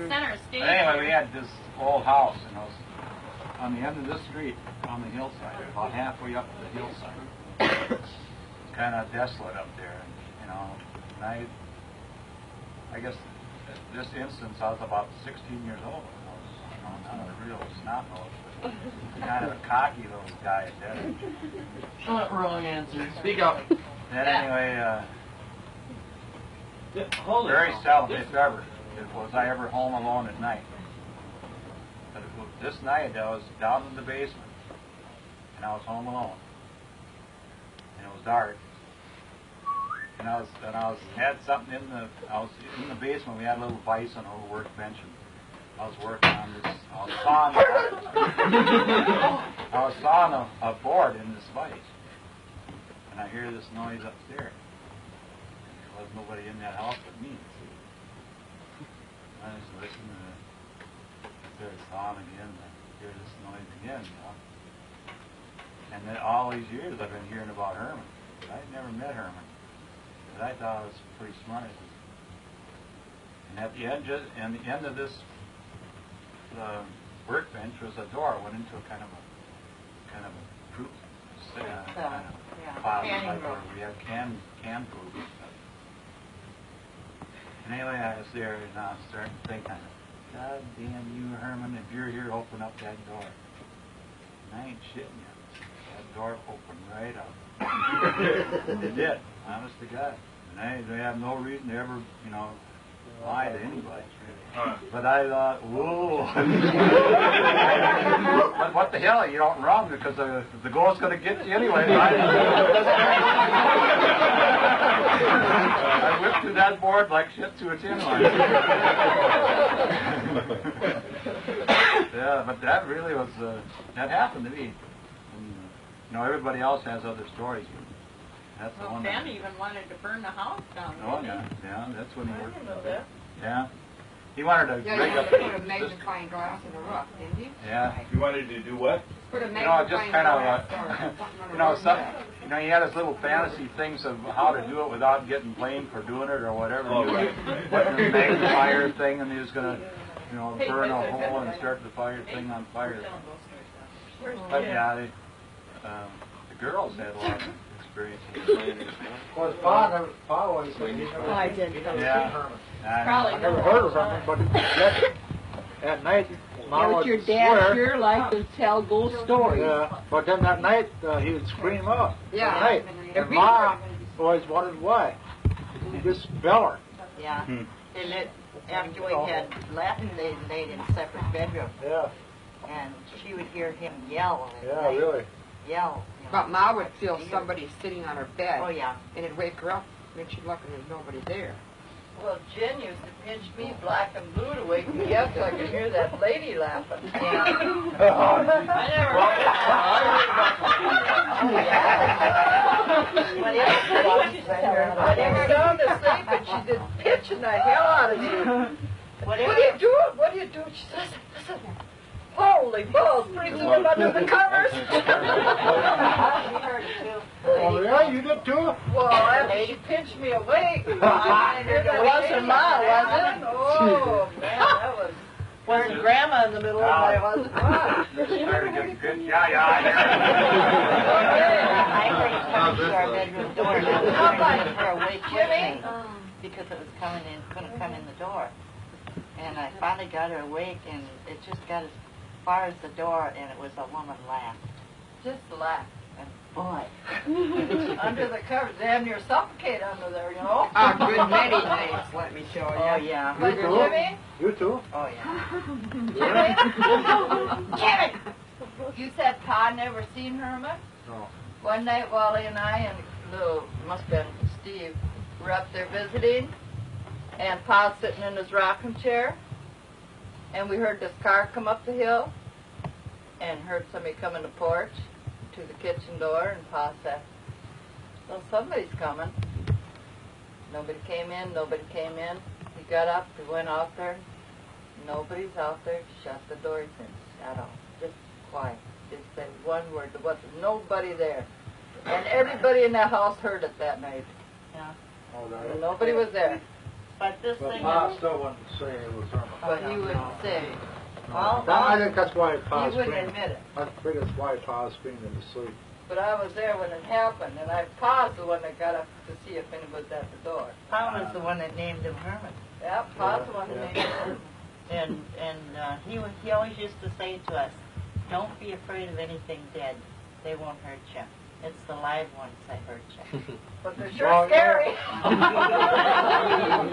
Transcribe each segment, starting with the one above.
Center stage. Anyway, we had this old house, and it was on the end of this street, on the hillside, about halfway up the hillside. It's kind of desolate up there, you know. And I guess this instance, I was about 16 years old. I was, you know, not a real snot nose, but kind of a cocky little guy at that age. Wrong answer. Speak up. And anyway, very seldom, if ever, was I ever home alone at night. But this night, I was down in the basement, and I was home alone, and it was dark. And I was had something in the basement. We had a little vise on a little workbench, and I was working on this. I was sawing a board in this vise, and I hear this noise upstairs. There was nobody in that house but me. I just listened to it. I started sawing again. I hear this noise again, you know. And then all these years I've been hearing about Herman, but I'd never met Herman. But I thought I was pretty smart. And at the end of this workbench was a door. It went into a kind of a fruit closet type where we had canned food and stuff. And anyway, I was there, and I was starting to think, God damn you, Herman, if you're here, open up that door. And I ain't shitting you. That door opened right up. It did, honest to God. And they have no reason to ever, you know, lie to anybody. But I thought, whoa. But what the hell, you don't run because the goal's going to get you anyway. I whipped through that board like shit to a tin line. Yeah, but that really was, that happened to me. And, you know, everybody else has other stories. That's the one. Ben even wanted to burn the house down. Oh, yeah, that's when he worked. Yeah. He wanted to break up put a magnifying glass in the roof, didn't he? Yeah. You wanted to do what? Put a You know, just magnifying kind of, glass he had his little fantasy things of how to do it without getting blamed for doing it or whatever. Oh, right. Putting a magnifier thing, and he was going to, you know, burn a hole and start the thing on fire. But yeah, the girls had a lot of experience. Well, his father was I didn't know. Yeah. I never heard of him, but at night, Mom would Your dad swear. sure liked to tell ghost stories. Yeah, but then that night he would scream out. Yeah. At night, and Mom always wondered why. He just beller. Yeah. And after we had Latin, they laid in separate bedrooms. Yeah. And she would hear him yell. Yeah, really. Yell. But Ma would feel somebody sitting on her bed. Oh, yeah. And it'd wake her up, and then she'd look and there's nobody there. Well, Jen used to pinch me black and blue to wake me up so I could hear that lady laughing. Yeah. I never Whenever down to sleep and she did pitching the hell out of you. What are you doing? What are you doing? She says, listen. Holy balls, pretty soon I'm under the covers. Oh, yeah, you did too? Well, after she pinched me awake, it wasn't Ma, was it? Oh, man, that was... Wasn't Grandma in the middle of it? It wasn't Ma. Started getting good. Yeah. I heard it coming to our bedroom door, and I was turning her awake with me because it was going to come in the door. And I finally got her awake, and it just got as far as the door, and it was a woman laughed. Just laugh. And boy. Under the covers. Damn near suffocate under there, you know? A good many nights, let me show you. Oh, yeah. But Jimmy? You too? Oh, yeah. Jimmy! You said Pa never seen Herman? No. One night, Wally and I and must have been Steve, were up there visiting, and Pa's sitting in his rocking chair, and we heard this car come up the hill, and heard somebody come in the porch to the kitchen door, and Pa said, well, somebody's coming. Nobody came in. He got up, he went out there. Nobody's out there. Shut the door, he said, shut off. Just quiet. Just say one word. There wasn't nobody there. And everybody in that house heard it that night. Yeah. Oh, And nobody was there. But this But thing Pa is, still wouldn't say it was Irma. But he wouldn't say. I think that's why Pa He wouldn't screamed. admit it. I think that's why Pa screamed in his sleep. But I was there when it happened, and Pa's the one that got up to see if anybody was at the door. Pa was the one that named him Herman. Yep, Pa's the one that Yeah. named him. And he always used to say to us, "Don't be afraid of anything dead. They won't hurt you. It's the live ones that hurt you." But they're sure Well, scary. You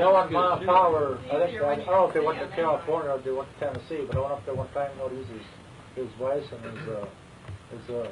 know what, Ma and Pa were, I don't know if they went to California or if they went to Tennessee, but I went up there one time and noticed his wife and his saw,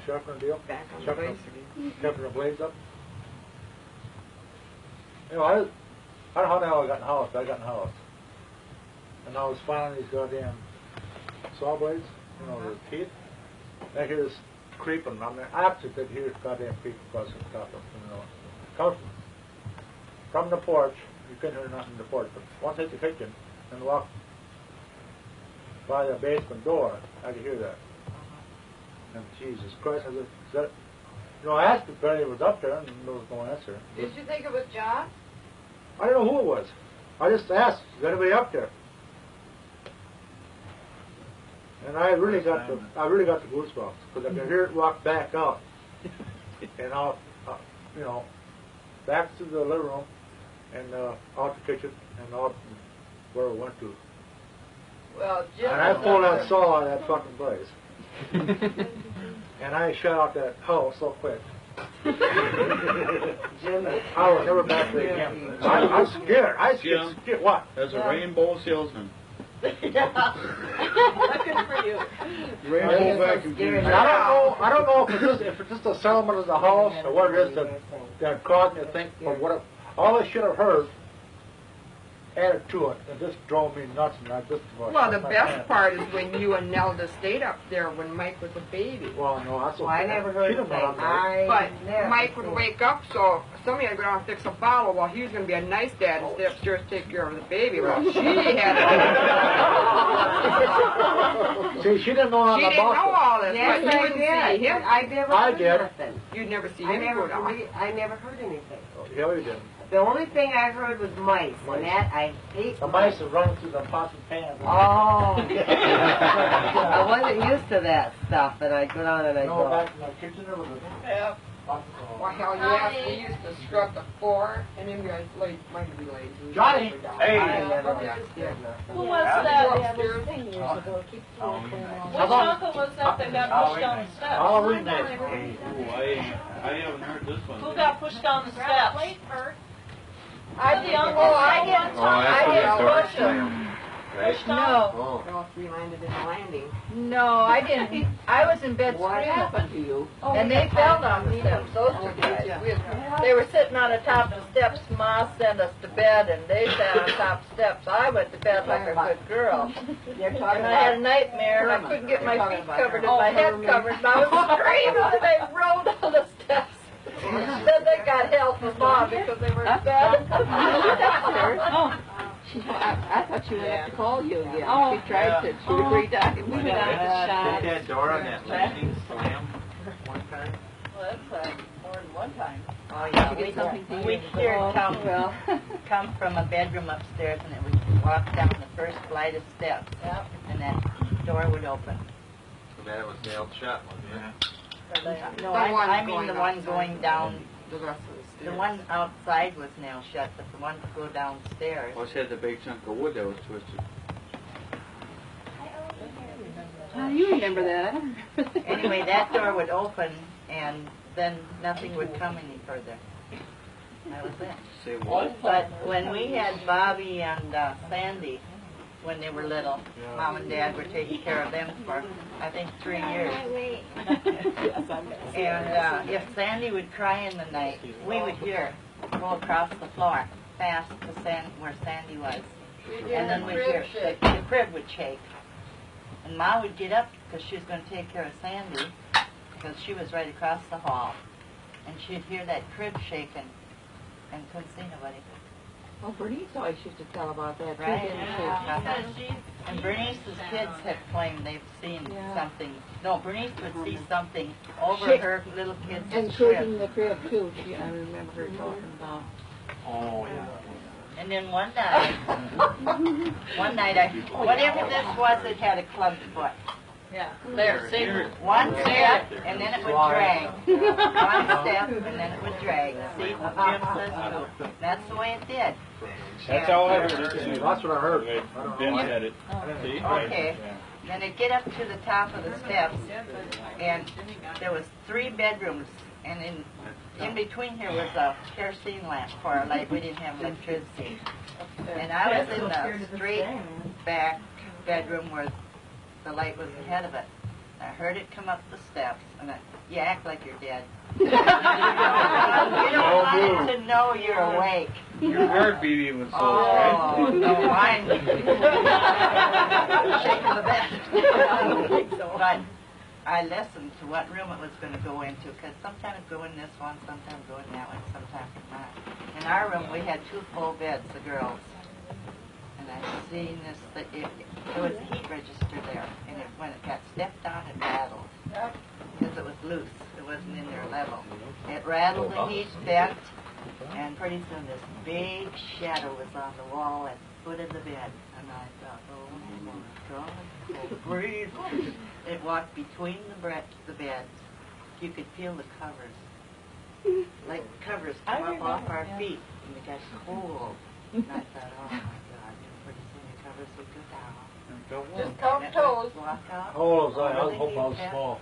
sharpener deal. Back on the Sharpener, base. sharpener blades up. You know, I don't know how the hell I got in the house, but I got in the house. And I was finding these goddamn saw blades, you know, the teeth. I hear this creeping. I actually could hear this goddamn creep across the top of, you know. Comes from the porch. You couldn't hear nothing in the porch, but once I hit the kitchen and walked by the basement door, I could hear that. And Jesus Christ, I said, is that, you know, I asked if Betty was up there, and there was no answer. Did you think it was John? I don't know who it was. I just asked, is anybody up there? And I really got the goosebumps because I could hear it walk back out, and out, you know, back to the living room, and out the kitchen, and out where we went to. Well, Jim. And I pulled that saw out of that fucking place, and I shut out that house so quick. I was never back there again. I'm scared. I Jim. scared. What? As a rainbow salesman. Yeah. Looking for you. Rainbow vacuum And cleaner. I don't know if it's just a settlement of the house or what it is that caused me to think or what. All I should have heard added to it, and this drove me nuts, and I just. Well, the best part is when you and Nelda stayed up there when Mike was a baby. Well, no, that's Well, I never heard She didn't anything. want to. But Mike would wake up, so somebody had to go down and fix a bottle while he was going to be a nice dad and stay upstairs to take care of the baby. Well, she had See, she didn't know She nothing didn't know about all this, Yes, but you I wouldn't did. see him. I never I heard did. nothing. You'd never see I him never, go down. I never heard anything. it. Yeah, you didn't. The only thing I heard was mice, Mice. and that I hate. The mice are running through the pots and pans. Oh. I wasn't used to that stuff, and I go down and I You know, go. back in the kitchen there was a. Yeah. Well, hell, yes, we used to scrub the floor, and then you guys might be lazy. Johnny! Hey! I never Yeah. understood nothing. Who was Yeah. that? Go Yeah, upstairs. 10 years ago. Keep going. Which How about- uncle was that that got pushed down the steps? Halloween night. Ooh, I haven't heard this one. Who got pushed down the steps? I The uncle I said didn't. Oh, that's I what didn't the door push him. slammed. Pushed down? No, Oh. Well, if we landed in the landing. no, I didn't. I was in bed What screaming. happened to you? And they fell down the steps, those two guys. They were sitting on the top of the steps. Ma sent us to bed, and they sat on top of the steps. I went to bed like a good girl. You're talking And I had a about. nightmare, and I couldn't get my You're talking feet about covered and her. my Oh, head Herman. covered, and I was screaming, and they rolled down the steps. Then they got help from Mom because they were in bed. I thought she would have to call you again. Oh. She tried to, she was pretty dark. We Did went out to shop. that door on that landing slam one time? Well, that's more than one time. Oh, yeah, Did you get something to we'd eat? hear it Oh, come, come from a bedroom upstairs, and it would walk down the first flight of steps, Yep. and that door would open. So that was nailed shut, wasn't it? No, The one I mean going the one outside. going down, The rest of the stairs. the one outside was nail shut, but the one to go downstairs. Well, she had the big chunk of wood that was twisted. You remember that. Anyway, that door would open, and then nothing would come any further. That was it. Say what? But when we had Bobby and Sandy, when they were little, Mom and Dad were taking care of them for, I think, 3 years. And if Sandy would cry in the night, we would hear it go across the floor, fast to where Sandy was. And then we'd hear the crib would shake. And Ma would get up because she was going to take care of Sandy, because she was right across the hall. And she'd hear that crib shaking and couldn't see nobody. Oh, Bernice always used to tell about that, too, Right? didn't she? And Bernice's kids have claimed they've seen something. No, Bernice would see something over her little kid's Including crib. the crib, too. I remember her talking about. Oh, yeah. And then one night, whatever this was, it had a club foot. Yeah. There, see? One step, and then it would drag. One step, and then it would drag. See, Jim says so. That's the way it did. That's how I heard it too. That's what I heard. Ben said it. See? Okay. Then it'd get up to the top of the steps, and there was 3 bedrooms, and in between here was a kerosene lamp for our light. We didn't have electricity. And I was in the straight back bedroom where the light was ahead of it. I heard it come up the steps, and you act like you're dead. You don't want it to know you're awake. Your heart beating was so Oh, no, mine. Shaking the bed. But I listened to what room it was going to go into, because sometimes it'd go in this one, sometimes go in that one, sometimes not. In our room, we had 2 full beds, the girls. And I seen this, there was a heat register there, and when it got stepped on, it rattled. Because it was loose, it wasn't in there level. It rattled, the heat bent, and pretty soon this big shadow was on the wall at the foot of the bed. And I thought, oh my God, oh, breathe. It walked between the beds. You could feel the covers. Like covers come up off our feet, and it got cold. And I thought, oh my God, pretty soon the covers would go down. Just count toes. Walk out. Oh, I was hoping I was small.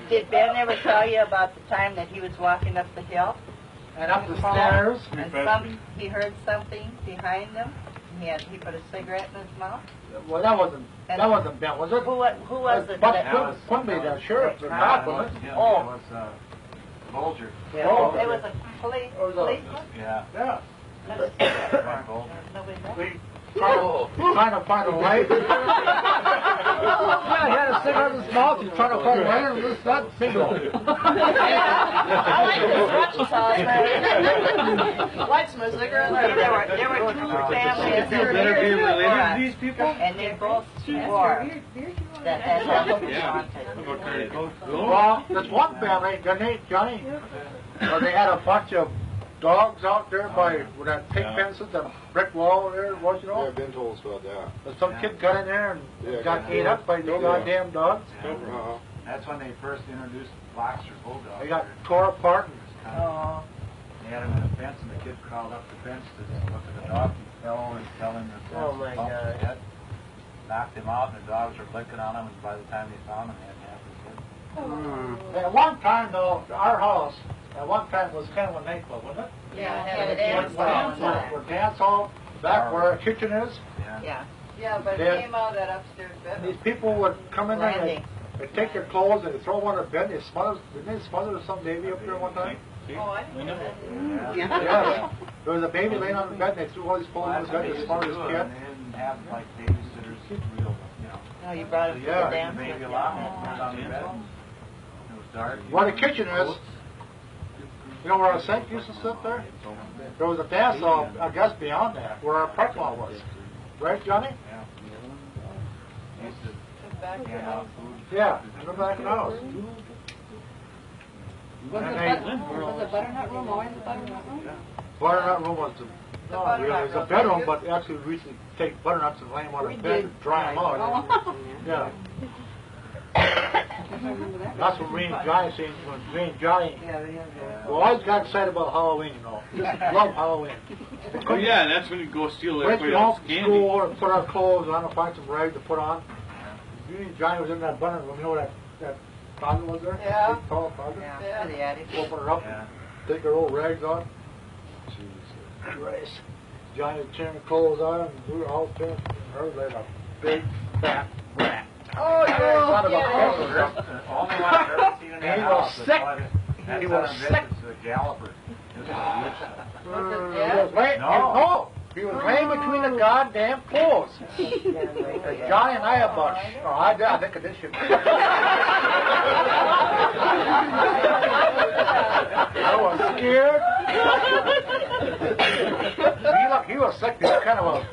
Did Ben ever tell you about the time that he was walking up the hill? And up the stairs. And he heard something behind him. He put a cigarette in his mouth. Well, that wasn't Ben, was it? Who was it? But couldn't be the sheriff, the cop, was it? Oh. It was Bulger. Oh, It was a policeman? Yeah. Yeah. Right, Bulger. Nobody knows. Trying to find a light. Yeah, he had a cigarette in his mouth. He's trying to find a light, and this that single. I like this Rutjes Hill. Lights my cigarette. There were 2 families You better be related to these people? and they both swore that house was haunted. Well, there's one family, their name Johnny, where they had a bunch of dogs out there by where that pig fences, that brick wall there was, you know. Yeah, Ben told us about that. But some kid got in there and got ate up by these goddamn dogs. That's when they first introduced boxer bulldogs. They got tore apart. Oh. They had him in a fence, and the kid crawled up the fence to look at the dog. He fell over and fell in the fence. Oh, my bumped God. his head, knocked him out, and the dogs were licking on him, and by the time they found him, he had half his head. At one time, though, our house, at one time was kind of a nightclub, wasn't it? Yeah, it had a dance hall in there. Where dance hall, back where our kitchen is. Yeah. Yeah, but Yeah. it came out of that upstairs bedroom. These people would come in there and Randy. they'd take their clothes and they'd throw them on the bed. Didn't they smother some baby up there one time? Oh, I didn't know that. Yeah. There was a baby laying on the bed and they threw all these clothes on his bed to smother his kid. They didn't have, like, babysitters, real, No, you brought him to Yeah. the dance. maybe a lot more on the bed. It was dark. Where the kitchen is, you know where our sink used to sit there? There was a dance hall, I guess, beyond that, where our parking lot was. Right, Johnny? Yeah. Used to Back hand out food. Yeah, in the back of the house. Was And the butternut room always the butternut room? butternut room was the, it was a bedroom, but actually we used to take butternuts and lay them on the bed and dry them out. Yeah. That's what me and Johnny seen, when me and Johnny, well, I always got excited about Halloween, you know. Just love Halloween. Oh yeah, that's when you go steal Went everybody home else's from candy. school and put our clothes on and find some rags to put on. Me and Johnny was in that button room, you know that closet was there? Yeah. Big tall closet? Yeah, to the attic. Open it up, Yeah. take our old rags on. Christ. Johnny would turn the clothes on and we were all turning and her like a big fat rat. Oh, Son of a yeah. bitch. The only one I've ever seen in that He was house. sick. That's He on was a sick. visit to the Galloper. It was a witch. He was laying, no, he was laying between the goddamn clothes. Johnny and I a bunch. Oh, I think of this shit. I was scared. He was sick. He was kind of a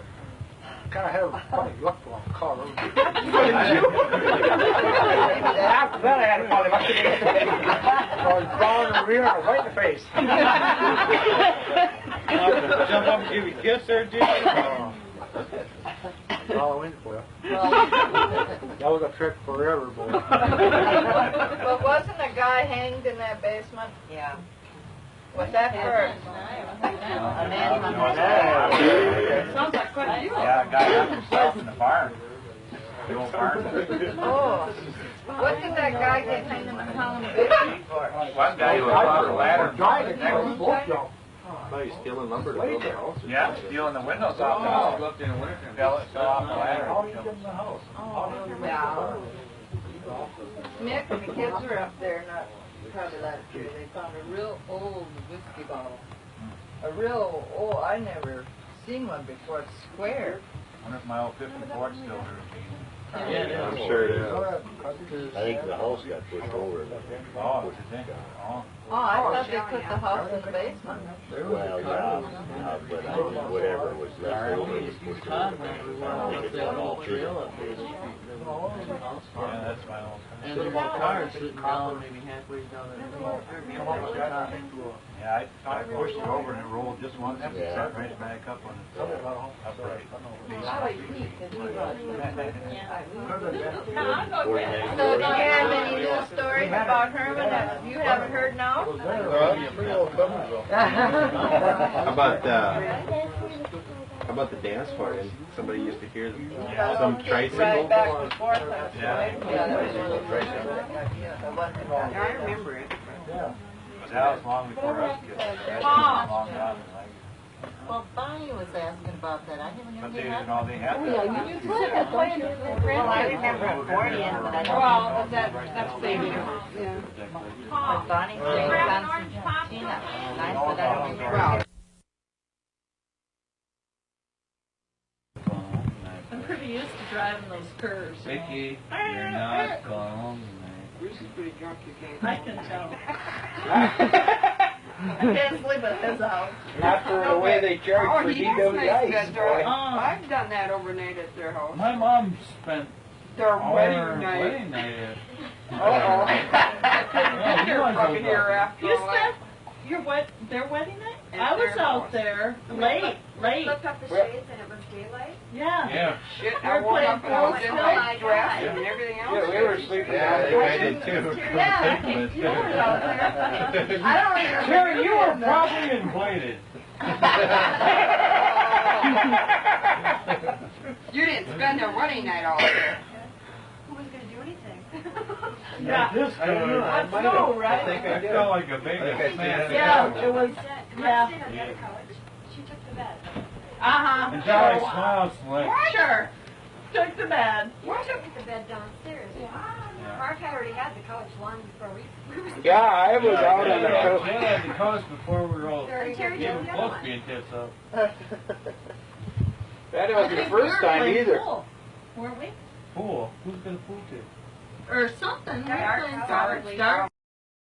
kind of had a funny look on the car. After that, I had a funny look. I was brown in the rear and white in the face. Jump up and give you a kiss there, Jimmy? Halloween for you. That was a trick forever, boy. But wasn't a guy hanged in that basement? Yeah. Was that first? Sounds like quite a few. Yeah, a guy hung himself in the barn. The old barn. Oh. What did that guy get hanged in the column of basement for? One guy was on a ladder. Oh, he's stealing lumber to build a house? Yeah, stealing the windows off the house. Go up there in the winter. Fell off the ladder. How did you get in the house? Yeah. Mick and the kids were up there not probably last year. They found a real old whiskey bottle. A real old, I never seen one before. It's square. I wonder if my old 54 still there. Yeah, I'm sure it is. I think the house got pushed over. Oh, what you think? Oh. Oh, I thought they put the house in the basement. Well, yeah, but I mean, whatever was left over was pushed over. I think it's not all true. Yeah, that's my old. And there's a car sitting down maybe halfway down there. Yeah, I pushed it over and it rolled just once and Yeah. set right back up on the upright. Probably Pete, 'cause he was. No, I'll go get it. So do you have any news stories about Herman that you haven't heard now? How about the dance part? And somebody used to hear some tricycle. Right back and forth. Yeah. I remember it. But that was long before us kids. That's Mom. long gone. Well, Bonnie was asking about that. I never knew But you they had didn't know they had that. Well, I remember accordion, but I don't Well, know. that's baby. But Bonnie sang Concertina, and I said I don't remember. I'm pretty used to driving those curves. Vicky, you're not going home Bruce is pretty drunk, you can't. I can tell. I can't sleep at his house. Not for the way they charge for he has nice DWIs, bed, boy. I've done that overnight at their house. My mom spent Their all wedding her night. wedding night at. Uh-oh. Yeah, You're fucking here after You all spent that. their wedding night? At I was their out house. there late. Looked up the shades and it was daylight. Yeah. Yeah. Shit, I We're woke playing up and I was in full my swing. dress and everything else. Yeah, we were sleeping Yeah, out I there. did too. Yeah, you were out there. I don't remember. Terry, you were probably invited. You didn't spend their wedding night all there. Who was going to do anything? Yeah. This I don't know. Let's I might go, have. right? I think I I did. felt like a big I think I fan. Yeah, it was. Mark Yeah. stayed on the other couch. She took the bed. Uh-huh. And Charlie smiles like, Sure. Took the bed. We took the bed downstairs. Mark had already had the couch long before we were. Yeah, I was out on the yeah, coast. yeah, the coast before we were all And Terry even took the other close to one. being tits up. That I wasn't the think we first were time playing either. pool, weren't we? Pool? Who's gonna pool to? Or something. We were Dark playing house. darts.